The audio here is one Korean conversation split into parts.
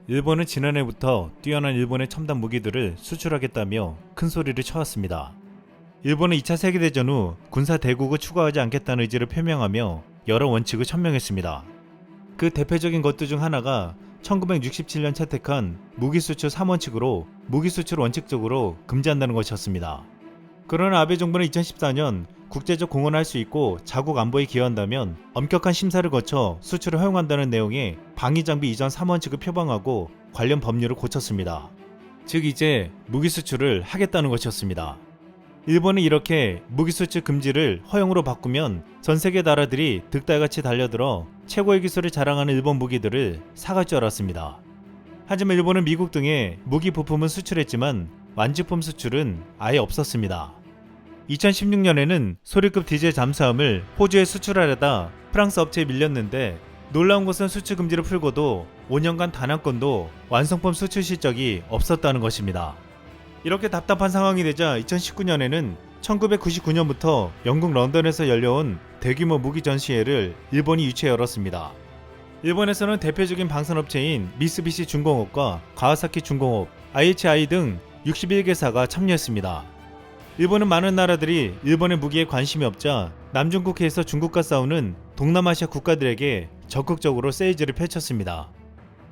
일본은 지난해부터 뛰어난 일본의 첨단 무기들을 수출하겠다며 큰 소리를 쳐왔습니다. 일본은 2차 세계대전 후 군사 대국을 추구하지 않겠다는 의지를 표명하며 여러 원칙을 천명했습니다. 그 대표적인 것들 중 하나가 1967년 채택한 무기수출 3원칙으로 무기수출을 원칙적으로 금지한다는 것이었습니다. 그러나 아베 정부는 2014년 국제적 공헌을 할 수 있고 자국 안보에 기여한다면 엄격한 심사를 거쳐 수출을 허용한다는 내용의 방위장비 이전 3원칙을 표방하고 관련 법률을 고쳤습니다. 즉 이제 무기수출을 하겠다는 것이었습니다. 일본은 이렇게 무기수출 금지를 허용으로 바꾸면 전세계 나라들이 득달같이 달려들어 최고의 기술을 자랑하는 일본 무기들을 사갈 줄 알았습니다. 하지만 일본은 미국 등의 무기 부품은 수출했지만 완제품 수출은 아예 없었습니다. 2016년에는 소리급 디젤 잠수함을 호주에 수출하려다 프랑스 업체에 밀렸는데 놀라운 것은 수출 금지를 풀고도 5년간 단 한 건도 완성품 수출 실적이 없었다는 것입니다. 이렇게 답답한 상황이 되자 2019년에는 1999년부터 영국 런던에서 열려온 대규모 무기 전시회를 일본이 유치해 열었습니다. 일본에서는 대표적인 방산업체인 미쓰비시 중공업과 가와사키 중공업, IHI 등 61개사가 참여했습니다. 일본은 많은 나라들이 일본의 무기에 관심이 없자 남중국해에서 중국과 싸우는 동남아시아 국가들에게 적극적으로 세이즈를 펼쳤습니다.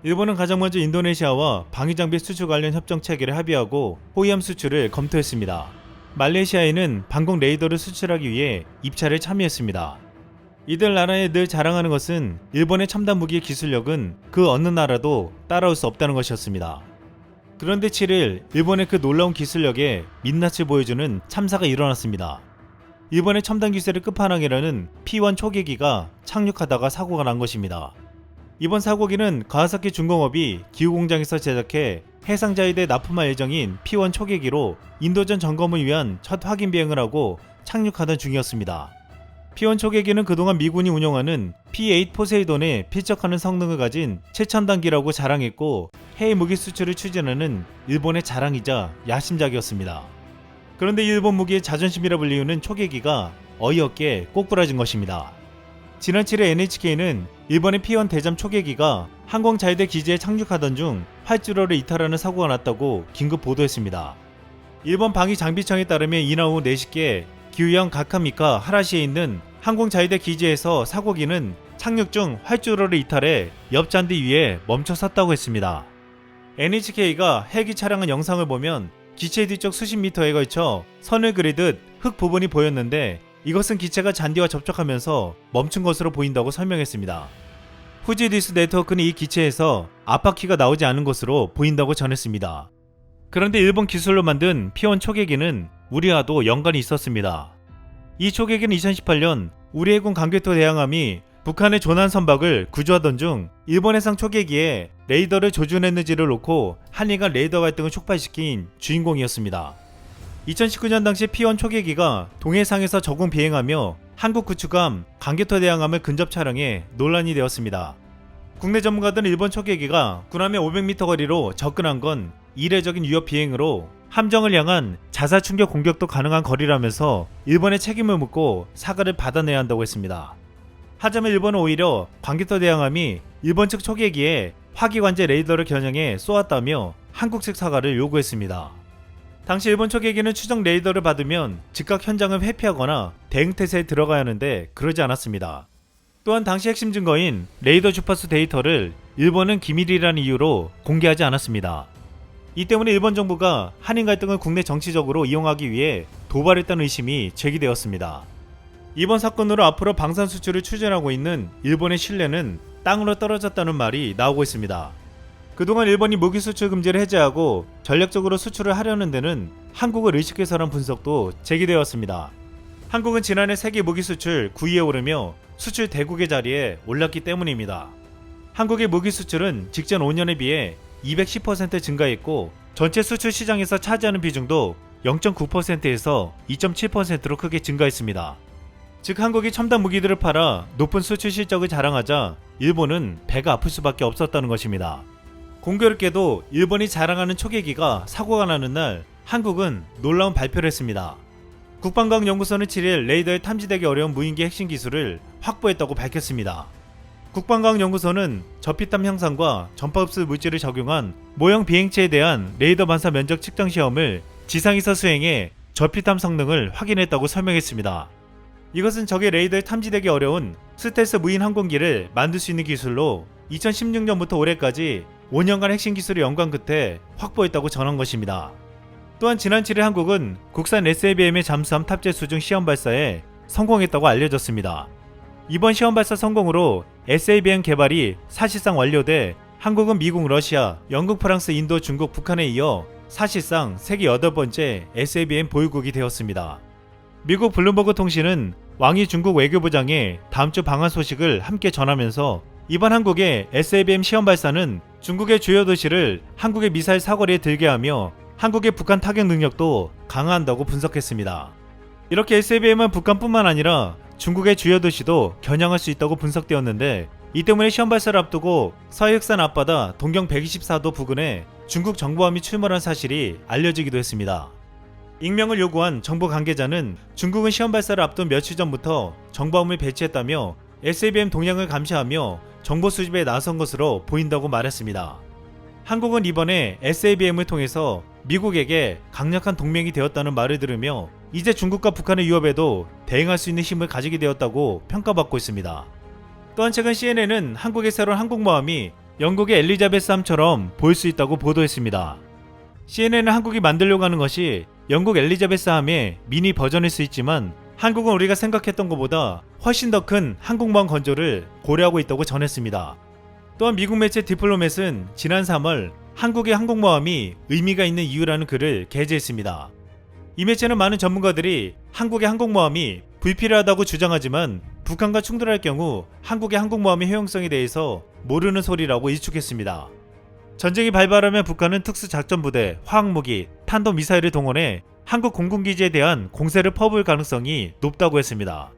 일본은 가장 먼저 인도네시아와 방위장비 수출 관련 협정 체결에 합의하고 호위함 수출을 검토했습니다. 말레이시아에는 방공 레이더를 수출하기 위해 입찰에 참여했습니다. 이들 나라에 늘 자랑하는 것은 일본의 첨단 무기의 기술력은 그 어느 나라도 따라올 수 없다는 것이었습니다. 그런데 7일 일본의 그 놀라운 기술력에 민낯을 보여주는 참사가 일어났습니다. 일본의 첨단 기술의 끝판왕이라는 P1 초계기가 착륙하다가 사고가 난 것입니다. 이번 사고기는 가와사키 중공업이 기후공장에서 제작해 해상자위대에 납품할 예정인 P1 초계기로 인도전 점검을 위한 첫 확인 비행을 하고 착륙하던 중이었습니다. P1 초계기는 그동안 미군이 운용하는 P8 포세이돈에 필적하는 성능을 가진 최첨단기라고 자랑했고 해외 무기 수출을 추진하는 일본의 자랑이자 야심작이었습니다. 그런데 일본 무기의 자존심이라 불리우는 초계기가 어이없게 꼬꾸라진 것입니다. 지난 7일 NHK는 일본의 P1 대잠 초계기가 항공자위대 기지에 착륙하던 중 활주로를 이탈하는 사고가 났다고 긴급 보도했습니다. 일본 방위장비청에 따르면 이날 오후 4시께 기후현 가카미카 하라시에 있는 항공자위대 기지에서 사고기는 착륙 중 활주로를 이탈해 옆 잔디 위에 멈춰 섰다고 했습니다. NHK가 헬기 촬영한 영상을 보면 기체 뒤쪽 수십 미터에 걸쳐 선을 그리듯 흙 부분이 보였는데 이것은 기체가 잔디와 접촉하면서 멈춘 것으로 보인다고 설명했습니다. 후지 뉴스 네트워크는 이 기체에서 압박키가 나오지 않은 것으로 보인다고 전했습니다. 그런데 일본 기술로 만든 P1 초계기는 우리와도 연관이 있었습니다. 이 초계기는 2018년 우리 해군 강궤도 대항함이 북한의 조난 선박을 구조하던 중 일본 해상 초계기에 레이더를 조준했는지를 놓고 한일 간 레이더 갈등을 촉발시킨 주인공이었습니다. 2019년 당시 P1 초계기가 동해상에서 저공 비행하며 한국 구축함 강궤도 대항함을 근접 촬영해 논란이 되었습니다. 국내 전문가들은 일본 초계기가 군함의 500m 거리로 접근한 건 이례적인 위협 비행으로 함정을 향한 자살 충격 공격도 가능한 거리라면서 일본에 책임을 묻고 사과를 받아내야 한다고 했습니다. 하지만 일본은 오히려 광개토 대항함이 일본 측 초계기에 화기관제 레이더를 겨냥해 쏘았다며 한국 측 사과를 요구했습니다. 당시 일본 초계기는 추정 레이더를 받으면 즉각 현장을 회피하거나 대응태세에 들어가야 하는데 그러지 않았습니다. 또한 당시 핵심 증거인 레이더 주파수 데이터를 일본은 기밀이라는 이유로 공개하지 않았습니다. 이 때문에 일본 정부가 한일 갈등을 국내 정치적으로 이용하기 위해 도발했다는 의심이 제기되었습니다. 이번 사건으로 앞으로 방산 수출을 추진하고 있는 일본의 신뢰는 땅으로 떨어졌다는 말이 나오고 있습니다. 그동안 일본이 무기 수출 금지를 해제하고 전략적으로 수출을 하려는 데는 한국을 의식해서란 분석도 제기되었습니다. 한국은 지난해 세계 무기 수출 9위에 오르며 수출 대국의 자리에 올랐기 때문입니다. 한국의 무기 수출은 직전 5년에 비해 210% 증가했고 전체 수출 시장에서 차지하는 비중도 0.9%에서 2.7%로 크게 증가했습니다. 즉 한국이 첨단 무기들을 팔아 높은 수출 실적을 자랑하자 일본은 배가 아플 수밖에 없었다는 것입니다. 공교롭게도 일본이 자랑하는 초계기가 사고가 나는 날 한국은 놀라운 발표를 했습니다. 국방과학연구소는 7일 레이더에 탐지되기 어려운 무인기 핵심 기술을 확보했다고 밝혔습니다. 국방과학연구소는 저피땀 형상과 전파흡수 물질을 적용한 모형 비행체에 대한 레이더 반사 면적 측정 시험을 지상에서 수행해 저피땀 성능을 확인했다고 설명했습니다. 이것은 적의 레이더에 탐지되기 어려운 스텔스 무인 항공기를 만들 수 있는 기술로 2016년부터 올해까지 5년간 핵심 기술의 연관 끝에 확보했다고 전한 것입니다. 또한 지난 7일 한국은 국산 SLBM의 잠수함 탑재 수중 시험 발사에 성공했다고 알려졌습니다. 이번 시험 발사 성공으로 SLBM 개발이 사실상 완료돼 한국은 미국, 러시아, 영국, 프랑스, 인도, 중국, 북한에 이어 사실상 세계 8번째 SLBM 보유국이 되었습니다. 미국 블룸버그 통신은 왕이 중국 외교부장의 다음 주 방한 소식을 함께 전하면서 이번 한국의 SLBM 시험 발사는 중국의 주요 도시를 한국의 미사일 사거리에 들게 하며 한국의 북한 타격 능력도 강화한다고 분석했습니다. 이렇게 SLBM은 북한뿐만 아니라 중국의 주요 도시도 겨냥할 수 있다고 분석되었는데, 이 때문에 시험 발사를 앞두고 서해흑산 앞바다 동경 124도 부근에 중국 정보함이 출몰한 사실이 알려지기도 했습니다. 익명을 요구한 정부 관계자는 중국은 시험 발사를 앞둔 며칠 전부터 정보함을 배치했다며 SLBM 동향을 감시하며 정보 수집에 나선 것으로 보인다고 말했습니다. 한국은 이번에 SLBM을 통해서 미국에게 강력한 동맹이 되었다는 말을 들으며 이제 중국과 북한의 위협에도 대응할 수 있는 힘을 가지게 되었다고 평가받고 있습니다. 또한 최근 CNN은 한국의 새로운 항공모함이 영국의 엘리자베스함처럼 보일 수 있다고 보도했습니다. CNN은 한국이 만들려고 하는 것이 영국 엘리자베스함의 미니 버전일 수 있지만 한국은 우리가 생각했던 것보다 훨씬 더 큰 항공모함 건조를 고려하고 있다고 전했습니다. 또한 미국 매체 디플로맷은 지난 3월 한국의 항공모함이 의미가 있는 이유라는 글을 게재했습니다. 이 매체는 많은 전문가들이 한국의 항공모함이 불필요하다고 주장하지만 북한과 충돌할 경우 한국의 항공모함의 효용성에 대해서 모르는 소리라고 일축했습니다. 전쟁이 발발하면 북한은 특수작전부대, 화학무기, 탄도미사일을 동원해 한국 공군기지에 대한 공세를 퍼부을 가능성이 높다고 했습니다.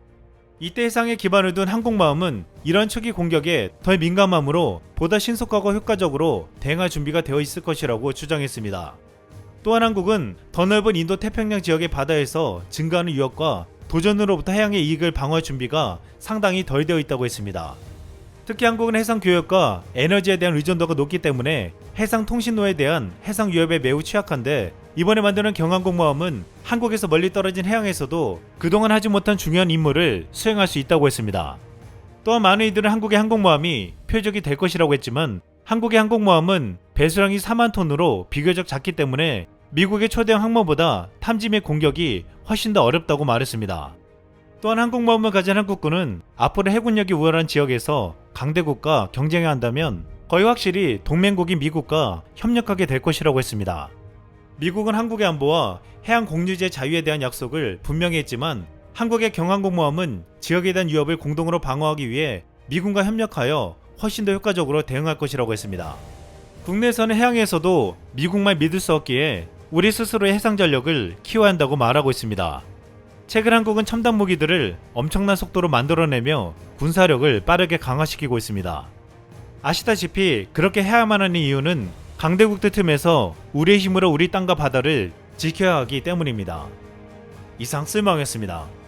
이때 해상에 기반을 둔 항공모함은 이런 초기 공격에 덜 민감하므로 보다 신속하고 효과적으로 대응할 준비가 되어 있을 것이라고 주장했습니다. 또한 한국은 더 넓은 인도 태평양 지역의 바다에서 증가하는 위협과 도전으로부터 해양의 이익을 방어할 준비가 상당히 덜 되어 있다고 했습니다. 특히 한국은 해상 교역과 에너지에 대한 의존도가 높기 때문에 해상 통신로에 대한 해상 위협에 매우 취약한데, 이번에 만드는 경항공모함은 한국에서 멀리 떨어진 해양에서도 그동안 하지 못한 중요한 임무를 수행할 수 있다고 했습니다. 또한 많은 이들은 한국의 항공모함이 표적이 될 것이라고 했지만 한국의 항공모함은 배수량이 4만 톤으로 비교적 작기 때문에 미국의 초대형 항모보다 탐지 및 공격이 훨씬 더 어렵다고 말했습니다. 또한 항공모함을 가진 한국군은 앞으로 해군력이 우월한 지역에서 강대국과 경쟁해야 한다면 거의 확실히 동맹국인 미국과 협력하게 될 것이라고 했습니다. 미국은 한국의 안보와 해양 공유지의 자유에 대한 약속을 분명히 했지만 한국의 경항공모함은 지역에 대한 위협을 공동으로 방어하기 위해 미군과 협력하여 훨씬 더 효과적으로 대응할 것이라고 했습니다. 국내에서는 해양에서도 미국만 믿을 수 없기에 우리 스스로의 해상 전력을 키워야 한다고 말하고 있습니다. 최근 한국은 첨단 무기들을 엄청난 속도로 만들어내며 군사력을 빠르게 강화시키고 있습니다. 아시다시피 그렇게 해야만 하는 이유는 강대국들 틈에서 우리의 힘으로 우리 땅과 바다를 지켜야 하기 때문입니다. 이상 쓸모왕이었습니다.